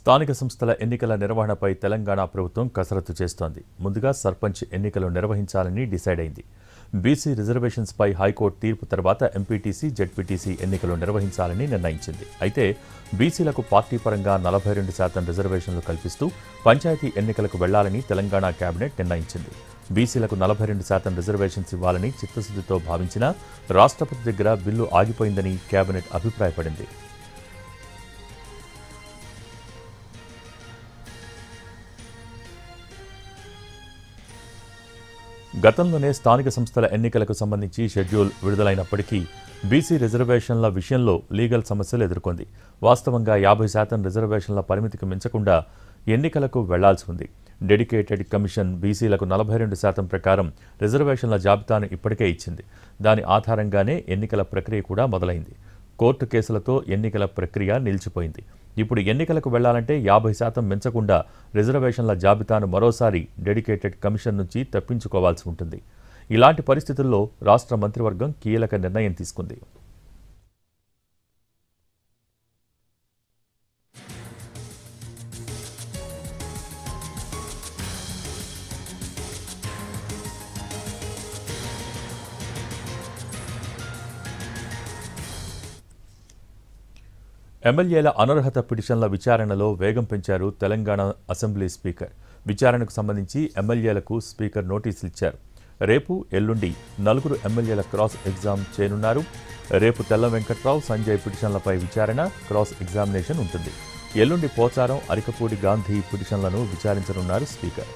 స్థానిక సంస్థల ఎన్నికల నిర్వహణపై తెలంగాణ ప్రభుత్వం కసరత్తు చేస్తోంది. ముందుగా సర్పంచ్ ఎన్నికలు నిర్వహించాలని డిసైడ్ అయింది. బీసీ రిజర్వేషన్స్పై హైకోర్టు తీర్పు తర్వాత ఎంపీటీసీ, జెడ్పీటీసీ ఎన్నికలు నిర్వహించాలని నిర్ణయించింది. అయితే బీసీలకు పార్టీ పరంగా 42% రిజర్వేషన్లు కల్పిస్తూ పంచాయతీ ఎన్నికలకు వెళ్లాలని తెలంగాణ కేబినెట్ నిర్ణయించింది. బీసీలకు 42% రిజర్వేషన్స్ ఇవ్వాలని చిత్తశుద్ధితో భావించినా రాష్ట్రపతి దగ్గర బిల్లు ఆగిపోయిందని కేబినెట్ అభిప్రాయపడింది. గతంలోనే స్థానిక సంస్థల ఎన్నికలకు సంబంధించి షెడ్యూల్ విడుదలైనప్పటికీ బీసీ రిజర్వేషన్ల విషయంలో లీగల్ సమస్యలు ఎదుర్కొంది. వాస్తవంగా 50% రిజర్వేషన్ల పరిమితికి మించకుండా ఎన్నికలకు వెళ్లాల్సి ఉంది. డెడికేటెడ్ కమిషన్ బీసీలకు 42% ప్రకారం రిజర్వేషన్ల జాబితాను ఇప్పటికే ఇచ్చింది. దాని ఆధారంగానే ఎన్నికల ప్రక్రియ కూడా మొదలైంది. కోర్టు కేసులతో ఎన్నికల ప్రక్రియ నిలిచిపోయింది. ఇప్పుడు ఎన్నికలకు వెళ్లాలంటే 50% మించకుండా రిజర్వేషన్ల జాబితాను మరోసారి డెడికేటెడ్ కమిషన్ నుంచి తప్పించుకోవాల్సి ఉంటుంది. ఇలాంటి పరిస్థితుల్లో రాష్ట్ర మంత్రివర్గం కీలక నిర్ణయం తీసుకుంది. ఎమ్మెల్యేల అనర్హత పిటిషన్ల విచారణలో వేగం పెంచారు తెలంగాణ అసెంబ్లీ స్పీకర్. విచారణకు సంబంధించి ఎమ్మెల్యేలకు స్పీకర్ నోటీసులు ఇచ్చారు. రేపు, ఎల్లుండి 4 ఎమ్మెల్యేల క్రాస్ ఎగ్జామ్ చేయనున్నారు. రేపు తెల్ల వెంకట్రావు, సంజయ్ పిటిషన్లపై విచారణ, క్రాస్ ఎగ్జామినేషన్ ఉంటుంది. ఎల్లుండి పోచారం, అరికపూడి గాంధీ పిటిషన్లను విచారించనున్నారు స్పీకర్.